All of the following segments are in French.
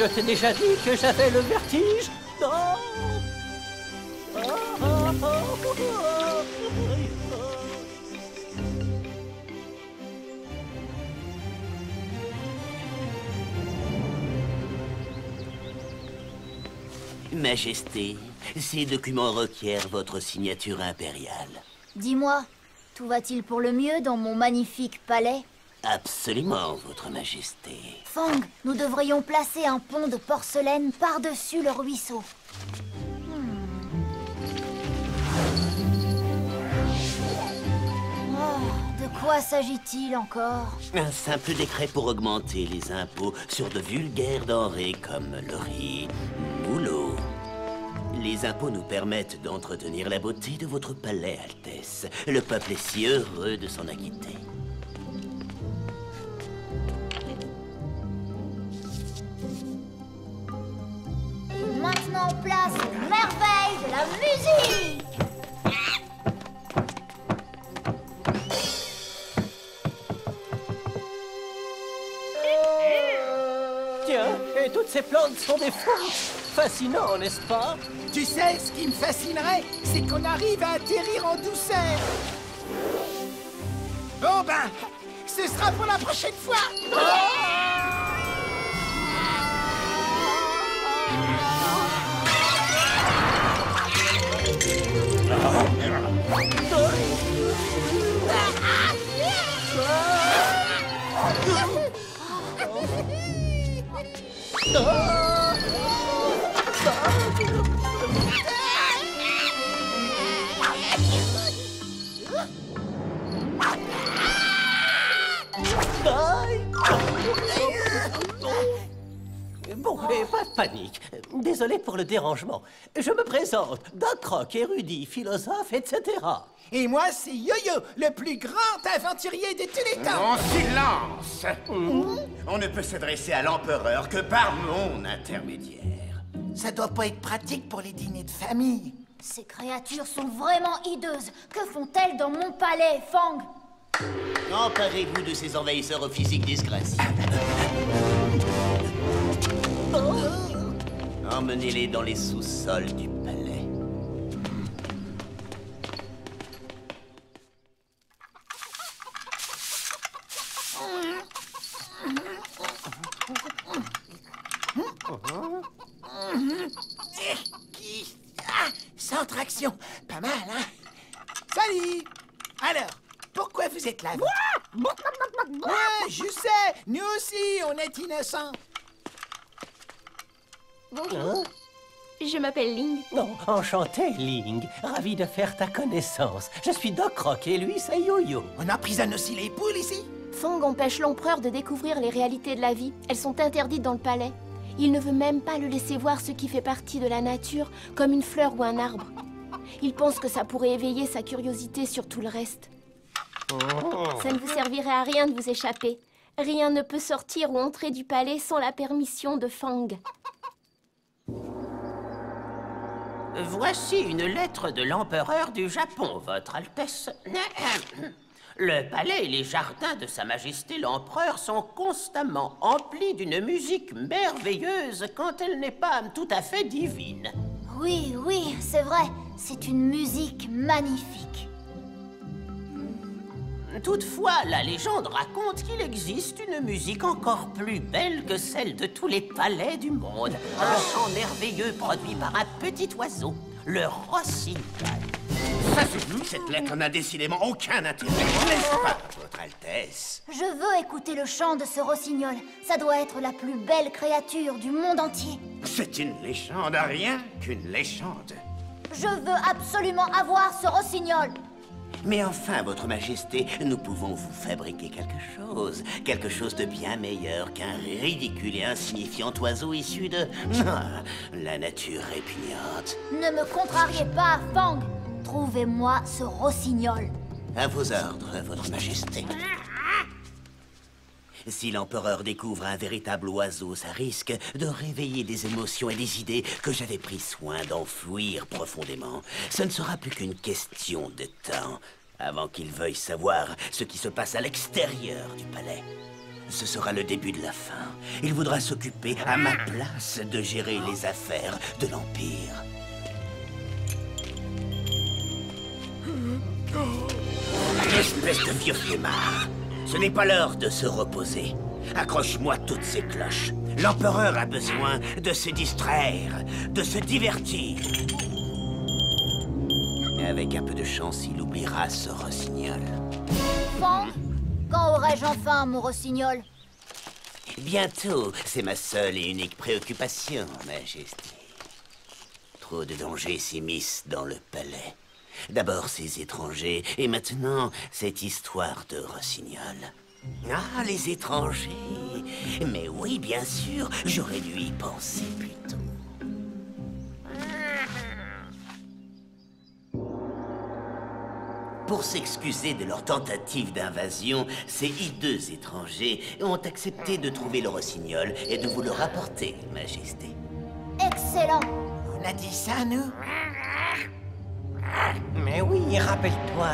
Je t'ai déjà dit que j'avais le vertige. Non. Majesté, ces documents requièrent votre signature impériale. Dis-moi, tout va-t-il pour le mieux dans mon magnifique palais? Absolument, votre majesté. Fang, nous devrions placer un pont de porcelaine par-dessus le ruisseau. Oh, de quoi s'agit-il encore? Un simple décret pour augmenter les impôts sur de vulgaires denrées comme le riz ou l'eau. Les impôts nous permettent d'entretenir la beauté de votre palais, Altesse. Le peuple est si heureux de s'en acquitter. Maintenant, place aux merveilles de la musique! Tiens, et toutes ces plantes sont des fruits. Fascinant, n'est-ce pas? Tu sais, ce qui me fascinerait, c'est qu'on arrive à atterrir en douceur. Bon ben, ce sera pour la prochaine fois. Bon, et pas de panique. Désolé pour le dérangement. Je me présente, Doc Rock, érudit, philosophe, etc. Et moi, c'est Yo-Yo, le plus grand aventurier de tous les temps. En silence! On ne peut s'adresser à l'empereur que par mon intermédiaire. Ça doit pas être pratique pour les dîners de famille. Ces créatures sont vraiment hideuses. Que font-elles dans mon palais, Fang? Emparez-vous de ces envahisseurs aux physiques disgracieux. Emmenez-les dans les sous-sols du palais. Sans traction. Pas mal, hein? Salut! Alors, pourquoi vous êtes là? Ouais, je sais! Nous aussi, on est innocents. Bonjour. Je m'appelle Ling. Non, enchanté, Ling. Ravi de faire ta connaissance. Je suis Doc Rock et lui, c'est Yo-Yo. On emprisonne aussi les poules ici? Fang empêche l'empereur de découvrir les réalités de la vie. Elles sont interdites dans le palais. Il ne veut même pas le laisser voir ce qui fait partie de la nature, comme une fleur ou un arbre. Il pense que ça pourrait éveiller sa curiosité sur tout le reste. Ça ne vous servirait à rien de vous échapper. Rien ne peut sortir ou entrer du palais sans la permission de Fang. Voici une lettre de l'empereur du Japon, Votre Altesse. Le palais et les jardins de Sa Majesté l'Empereur sont constamment emplis d'une musique merveilleuse quand elle n'est pas tout à fait divine. Oui, oui, c'est vrai. C'est une musique magnifique. Toutefois, la légende raconte qu'il existe une musique encore plus belle que celle de tous les palais du monde. Un chant merveilleux produit par un petit oiseau, le rossignol. Ça suffit, cette lettre n'a décidément aucun intérêt, n'est-ce pas, Votre Altesse? Je veux écouter le chant de ce rossignol. Ça doit être la plus belle créature du monde entier. C'est une légende, rien qu'une légende. Je veux absolument avoir ce rossignol. Mais enfin, Votre Majesté, nous pouvons vous fabriquer quelque chose de bien meilleur qu'un ridicule et insignifiant oiseau issu de la nature répugnante. Ne me contrariez pas, Fang. Trouvez-moi ce rossignol. À vos ordres, Votre Majesté. Si l'empereur découvre un véritable oiseau, ça risque de réveiller des émotions et des idées que j'avais pris soin d'enfouir profondément. Ce ne sera plus qu'une question de temps avant qu'il veuille savoir ce qui se passe à l'extérieur du palais. Ce sera le début de la fin. Il voudra s'occuper à ma place de gérer les affaires de l'Empire. Espèce de vieux flemmard. Ce n'est pas l'heure de se reposer. Accroche-moi toutes ces cloches. L'empereur a besoin de se distraire, de se divertir. Avec un peu de chance, il oubliera ce rossignol. Fan, quand aurai-je enfin mon rossignol? Bientôt, c'est ma seule et unique préoccupation, Majesté. Trop de dangers s'immiscent dans le palais. D'abord ces étrangers, et maintenant cette histoire de rossignol. Ah, les étrangers! Mais oui, bien sûr, j'aurais dû y penser plus tôt. Pour s'excuser de leur tentative d'invasion, ces hideux étrangers ont accepté de trouver le rossignol et de vous le rapporter, Majesté. Excellent. On a dit ça, nous? Mais oui, rappelle-toi.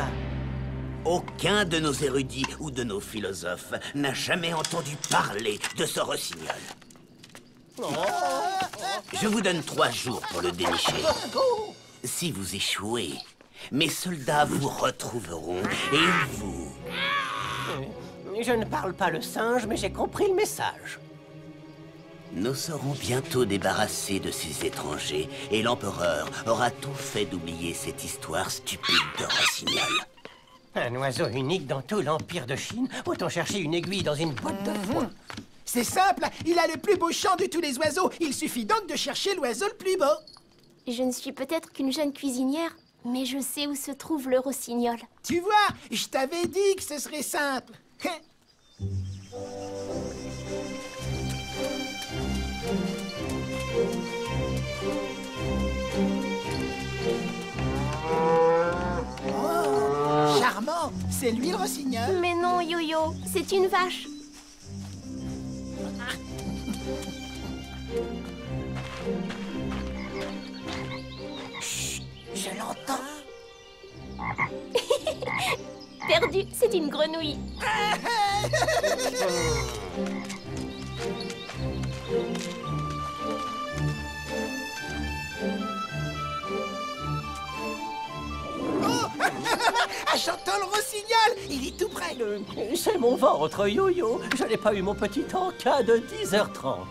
Aucun de nos érudits ou de nos philosophes n'a jamais entendu parler de ce rossignol. Je vous donne 3 jours pour le dénicher. Si vous échouez, mes soldats vous retrouveront et ils vous... Je ne parle pas le singe, mais j'ai compris le message. Nous serons bientôt débarrassés de ces étrangers et l'empereur aura tout fait d'oublier cette histoire stupide de rossignol. Un oiseau unique dans tout l'Empire de Chine. Autant chercher une aiguille dans une boîte de foin. C'est simple, il a le plus beau chant de tous les oiseaux. Il suffit donc de chercher l'oiseau le plus beau. Je ne suis peut-être qu'une jeune cuisinière, mais je sais où se trouve le rossignol. Tu vois, je t'avais dit que ce serait simple. Oh, charmant, c'est lui le rossignol. Mais non, Yo-Yo, c'est une vache. Je l'entends. Perdu, c'est une grenouille. Ah, j'entends le rossignol. Il est tout près. C'est mon ventre, Yo-Yo. Je n'ai pas eu mon petit encas de 10h30.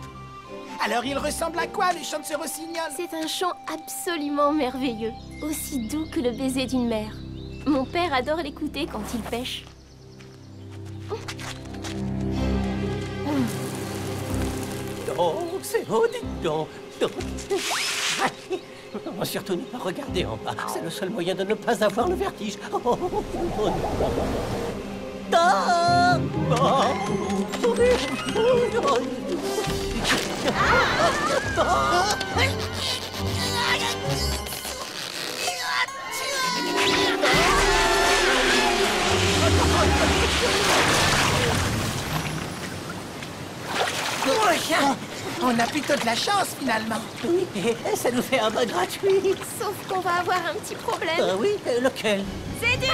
Alors il ressemble à quoi, le chant de ce rossignol? C'est un chant absolument merveilleux, aussi doux que le baiser d'une mère. Mon père adore l'écouter quand il pêche. Oh, c'est beau, dites donc. Non, surtout ne pas regarder en bas. C'est le seul moyen de ne pas avoir le vertige. Oh, non. Ah, On a plutôt de la chance, finalement. oui, et ça nous fait un bain gratuit. Sauf qu'on va avoir un petit problème. Oui, lequel? C'est du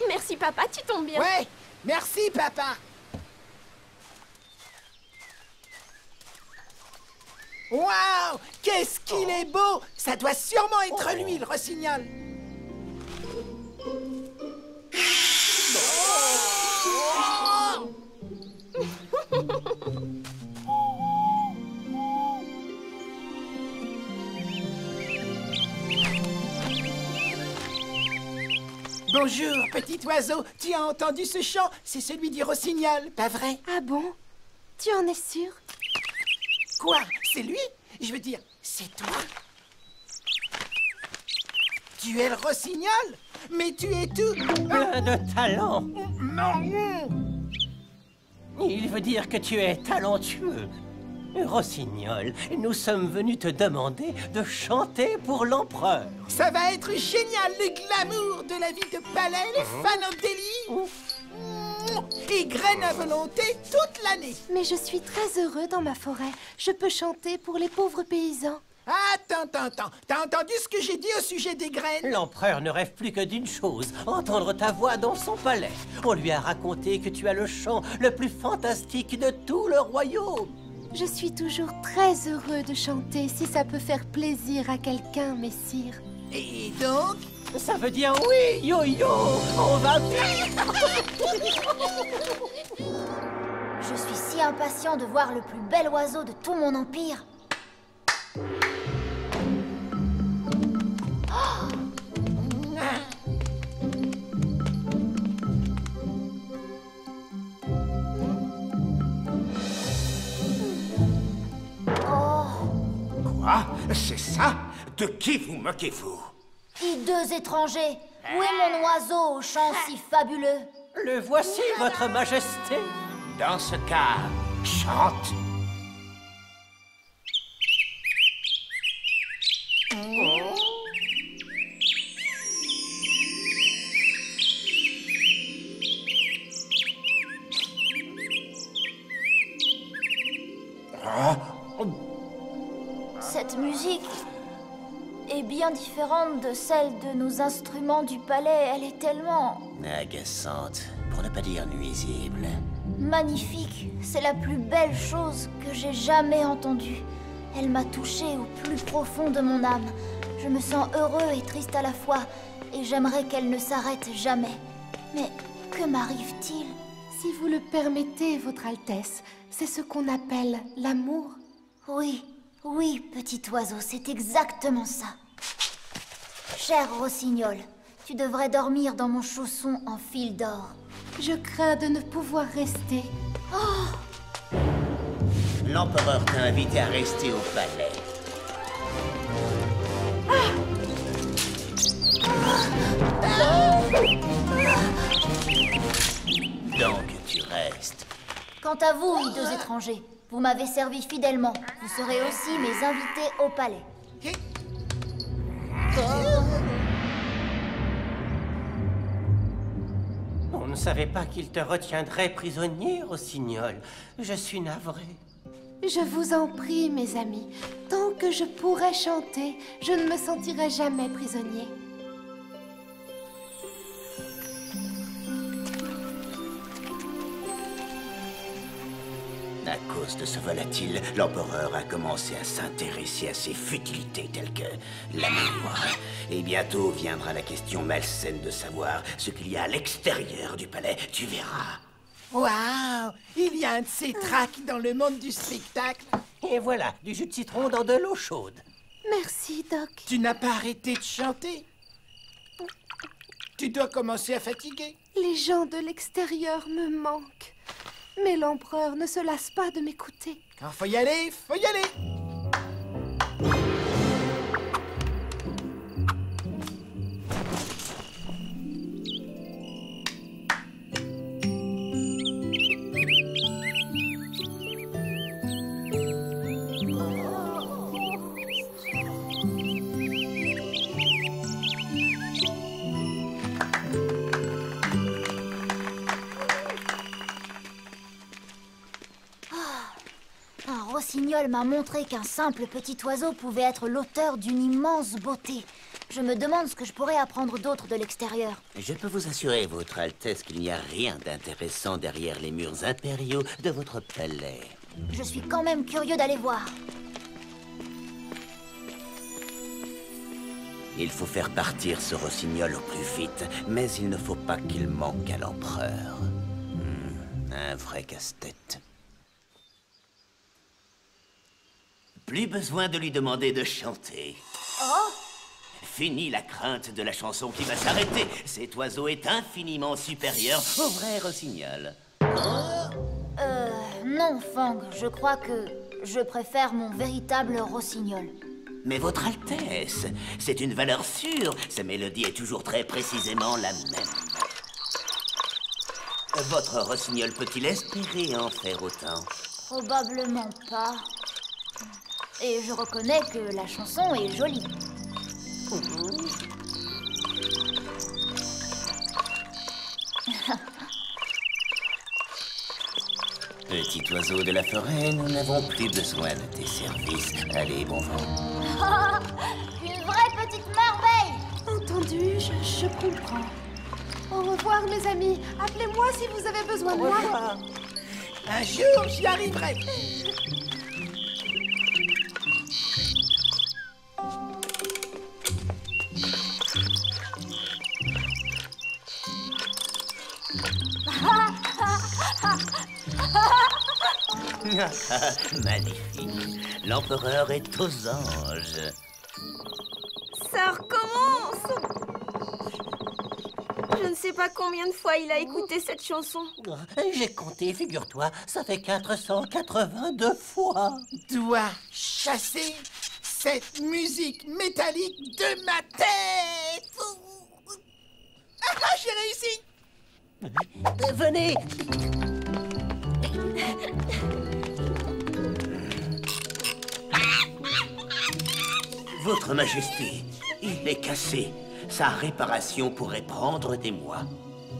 Merci papa, tu tombes bien. Ouais, merci, papa. Waouh, qu'est-ce qu'il est beau! Ça doit sûrement être lui, le rossignol. Bonjour, petit oiseau. Tu as entendu ce chant? C'est celui du rossignol, pas vrai? Ah bon? Tu en es sûr? Quoi? C'est lui? Je veux dire, c'est toi? Tu es le rossignol? Mais tu es tout... Plein de talent. Non! Il veut dire que tu es talentueux. Rossignol, nous sommes venus te demander de chanter pour l'empereur. Ça va être génial, le glamour de la vie de palais, les fans en délire. et graine à volonté toute l'année. Mais je suis très heureux dans ma forêt. Je peux chanter pour les pauvres paysans. Attends. T'as entendu ce que j'ai dit au sujet des graines? L'empereur ne rêve plus que d'une chose, entendre ta voix dans son palais. On lui a raconté que tu as le chant le plus fantastique de tout le royaume. Je suis toujours très heureux de chanter si ça peut faire plaisir à quelqu'un, messire. Et donc? Ça veut dire oui, yo-yo, on va vite. Je suis si impatient de voir le plus bel oiseau de tout mon empire. Quoi? C'est ça? De qui vous moquez-vous? Hideux étrangers, où est mon oiseau au chant si fabuleux? Le voici, votre majesté. Dans ce cas, chante. Cette musique est bien différente de celle de nos instruments du palais. Elle est tellement Agaçante, pour ne pas dire nuisible. magnifique. C'est la plus belle chose que j'ai jamais entendue. Elle m'a touchée au plus profond de mon âme. Je me sens heureux et triste à la fois, et j'aimerais qu'elle ne s'arrête jamais. Mais que m'arrive-t-il? Si vous le permettez, Votre Altesse, c'est ce qu'on appelle l'amour. Oui, petit oiseau, c'est exactement ça. Cher rossignol, tu devrais dormir dans mon chausson en fil d'or. Je crains de ne pouvoir rester. L'empereur t'a invité à rester au palais. Donc tu restes. Quant à vous, hideux étrangers, vous m'avez servi fidèlement. Vous serez aussi mes invités au palais. On ne savait pas qu'il te retiendrait prisonnier, rossignol. Je suis navré. Je vous en prie, mes amis. Tant que je pourrai chanter, je ne me sentirai jamais prisonnier. À cause de ce volatile, l'empereur a commencé à s'intéresser à ces futilités telles que l'amour. Et bientôt viendra la question malsaine de savoir ce qu'il y a à l'extérieur du palais. Tu verras. Waouh! Il y a un de ces tracks dans le monde du spectacle. Et voilà, du jus de citron dans de l'eau chaude. Merci, Doc. Tu n'as pas arrêté de chanter. Tu dois commencer à fatiguer. Les gens de l'extérieur me manquent. Mais l'empereur ne se lasse pas de m'écouter. Quand faut y aller, faut y aller. Un rossignol m'a montré qu'un simple petit oiseau pouvait être l'auteur d'une immense beauté. Je me demande ce que je pourrais apprendre d'autre de l'extérieur. Je peux vous assurer, Votre Altesse, qu'il n'y a rien d'intéressant derrière les murs impériaux de votre palais. Je suis quand même curieux d'aller voir. Il faut faire partir ce rossignol au plus vite, mais il ne faut pas qu'il manque à l'empereur. Un vrai casse-tête. Plus besoin de lui demander de chanter. Oh! Fini la crainte de la chanson qui va s'arrêter. Cet oiseau est infiniment supérieur au vrai rossignol. Non, Fang, je crois que je préfère mon véritable rossignol. Mais Votre Altesse, c'est une valeur sûre. Sa mélodie est toujours très précisément la même. Votre rossignol peut-il espérer en faire autant? Probablement pas. Et je reconnais que la chanson est jolie. Petit oiseau de la forêt, nous n'avons plus besoin de tes services. Allez, bon vent. Une vraie petite merveille! Entendu, je comprends. Au revoir, mes amis. Appelez-moi si vous avez besoin de moi. Un jour, j'y arriverai. Magnifique. L'empereur est aux anges. Ça recommence. Je ne sais pas combien de fois il a écouté cette chanson. J'ai compté, figure-toi, ça fait 482 fois. Dois chasser cette musique métallique de ma tête. Ah, j'ai réussi. Venez. Votre Majesté, il est cassé. Sa réparation pourrait prendre des mois.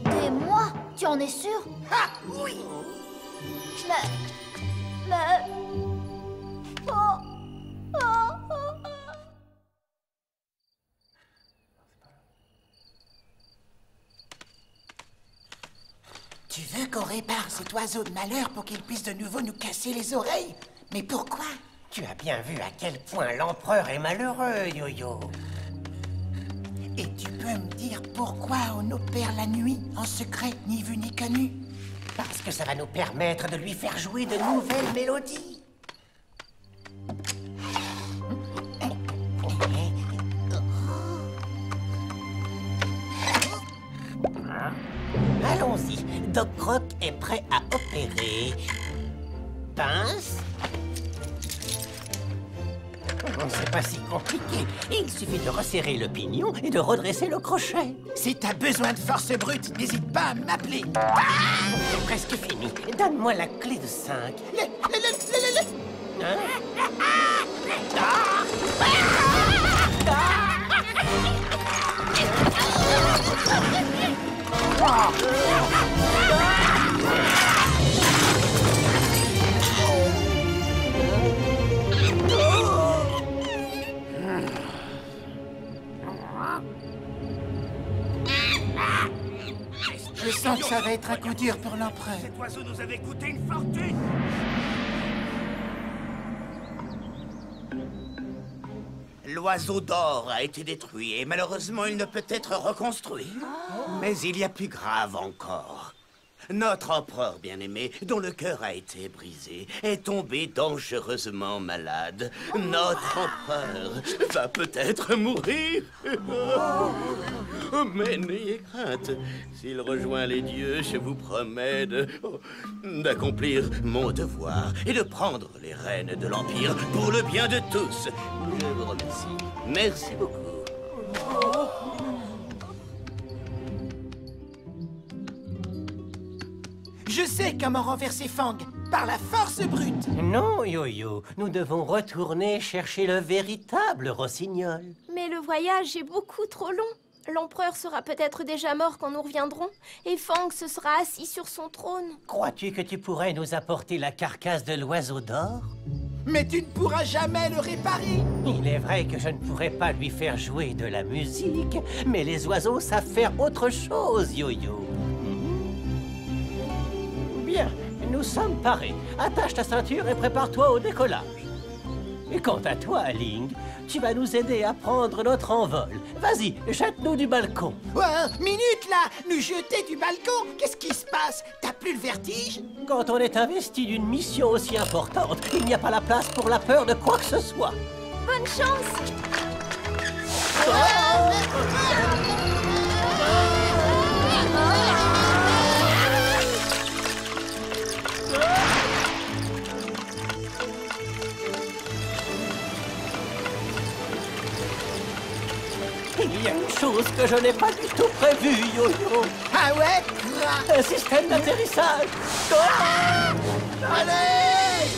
Des mois? Tu en es sûr? Ah, oui. Mais... Oh, oh, oh. Tu veux qu'on répare cet oiseau de malheur pour qu'il puisse de nouveau nous casser les oreilles? Mais pourquoi? Tu as bien vu à quel point l'empereur est malheureux, Yo-Yo. Et tu peux me dire pourquoi on opère la nuit, en secret, ni vu ni connu? Parce que ça va nous permettre de lui faire jouer de nouvelles mélodies. Allons-y. Doc Rock est prêt à opérer. Pince. C'est pas si compliqué. Il suffit de resserrer le pignon et de redresser le crochet. Si t'as besoin de force brute, n'hésite pas à m'appeler. C'est presque fini. Donne-moi la clé de 5. Hein? Je sens que ça va être un coup dur pour l'empereur. Cet oiseau nous avait coûté une fortune. L'oiseau d'or a été détruit et malheureusement il ne peut être reconstruit. Mais il y a plus grave encore. Notre empereur bien-aimé, dont le cœur a été brisé, est tombé dangereusement malade. Notre empereur va peut-être mourir. Mais n'ayez crainte. S'il rejoint les dieux, je vous promets d'accomplir mon devoir et de prendre les rênes de l'Empire pour le bien de tous. Je vous remercie. Merci beaucoup. Je sais comment renverser Fang, par la force brute. Non, Yo-Yo. Nous devons retourner chercher le véritable rossignol. Mais le voyage est beaucoup trop long. L'empereur sera peut-être déjà mort quand nous reviendrons, et Fang se sera assis sur son trône. Crois-tu que tu pourrais nous apporter la carcasse de l'oiseau d'or? Mais tu ne pourras jamais le réparer. Il est vrai que je ne pourrais pas lui faire jouer de la musique, mais les oiseaux savent faire autre chose, Yo-Yo. Bien, nous sommes parés. Attache ta ceinture et prépare-toi au décollage. Et quant à toi, Ling, tu vas nous aider à prendre notre envol. Vas-y, jette-nous du balcon. Oh, minute là, nous jeter du balcon. Qu'est-ce qui se passe? T'as plus le vertige? Quand on est investi d'une mission aussi importante, il n'y a pas la place pour la peur de quoi que ce soit. Bonne chance! Il y a une chose que je n'ai pas du tout prévue, Yo-Yo. Ah ouais? Un système d'atterrissage. Allez!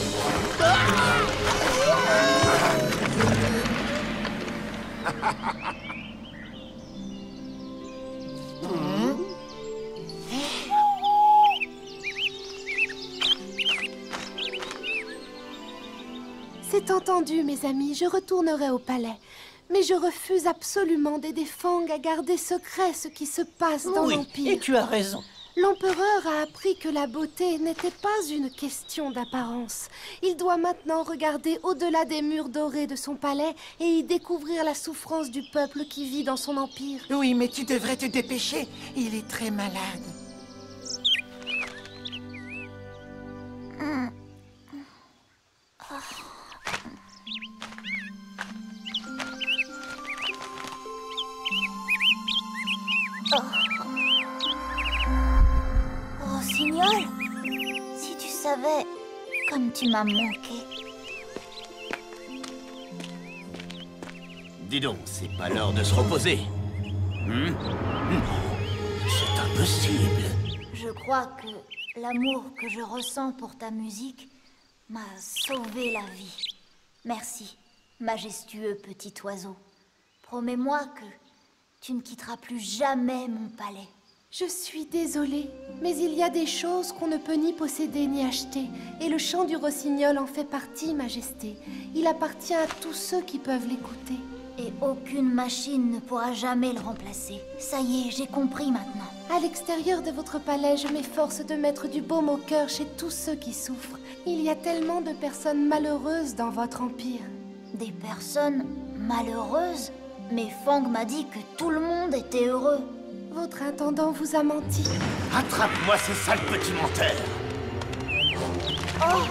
C'est entendu, mes amis, je retournerai au palais. Mais je refuse absolument d'aider Fang à garder secret ce qui se passe dans Oui, l'Empire. et tu as raison. L'empereur a appris que la beauté n'était pas une question d'apparence. Il doit maintenant regarder au-delà des murs dorés de son palais et y découvrir la souffrance du peuple qui vit dans son empire. Oui, mais tu devrais te dépêcher. Il est très malade. Rossignol, si tu savais comme tu m'as manqué. Dis donc, c'est pas l'heure de se reposer. Non, c'est impossible. Je crois que l'amour que je ressens pour ta musique m'a sauvé la vie. Merci, majestueux petit oiseau. Promets-moi que tu ne quitteras plus jamais mon palais. Je suis désolée, mais il y a des choses qu'on ne peut ni posséder ni acheter. Et le chant du rossignol en fait partie, Majesté. Il appartient à tous ceux qui peuvent l'écouter. Et aucune machine ne pourra jamais le remplacer. Ça y est, j'ai compris maintenant. À l'extérieur de votre palais, je m'efforce de mettre du baume au cœur chez tous ceux qui souffrent. Il y a tellement de personnes malheureuses dans votre empire. Des personnes malheureuses? Mais Fang m'a dit que tout le monde était heureux. Votre intendant vous a menti. Attrape-moi ces sales petits menteurs. Oh!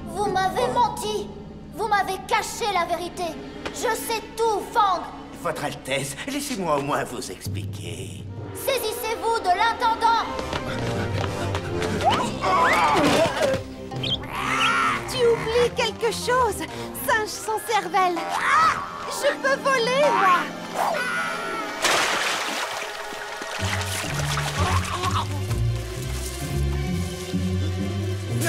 Vous m'avez menti! Vous m'avez caché la vérité! Je sais tout, Fang! Votre Altesse, laissez-moi au moins vous expliquer. Saisissez-vous de l'intendant! Tu oublies quelque chose, singe sans cervelle. Ah! Je peux voler, moi!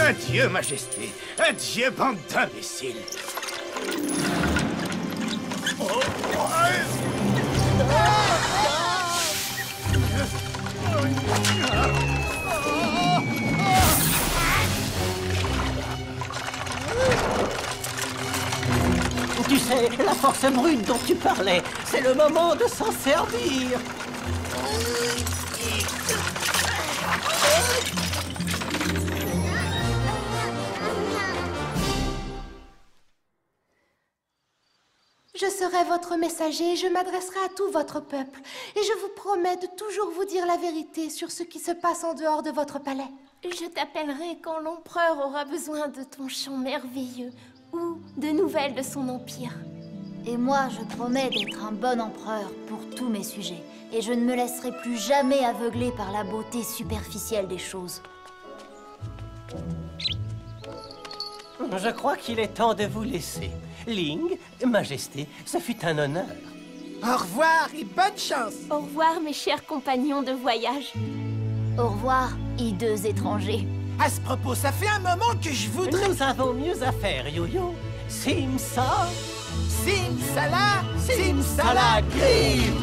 Adieu, Majesté. Adieu, bande d'imbéciles. Tu sais, la force brute dont tu parlais, c'est le moment de s'en servir. Je serai votre messager et je m'adresserai à tout votre peuple. Et je vous promets de toujours vous dire la vérité sur ce qui se passe en dehors de votre palais. Je t'appellerai quand l'empereur aura besoin de ton chant merveilleux ou de nouvelles de son empire. Et moi, je promets d'être un bon empereur pour tous mes sujets. Et je ne me laisserai plus jamais aveugler par la beauté superficielle des choses. Je crois qu'il est temps de vous laisser. Ling, Majesté, ce fut un honneur. Au revoir et bonne chance. Au revoir, mes chers compagnons de voyage. Au revoir, hideux étrangers. À ce propos, ça fait un moment que je voudrais... Nous avons mieux à faire, Yo-Yo. Simsa, Simsala, Simsala, Grim.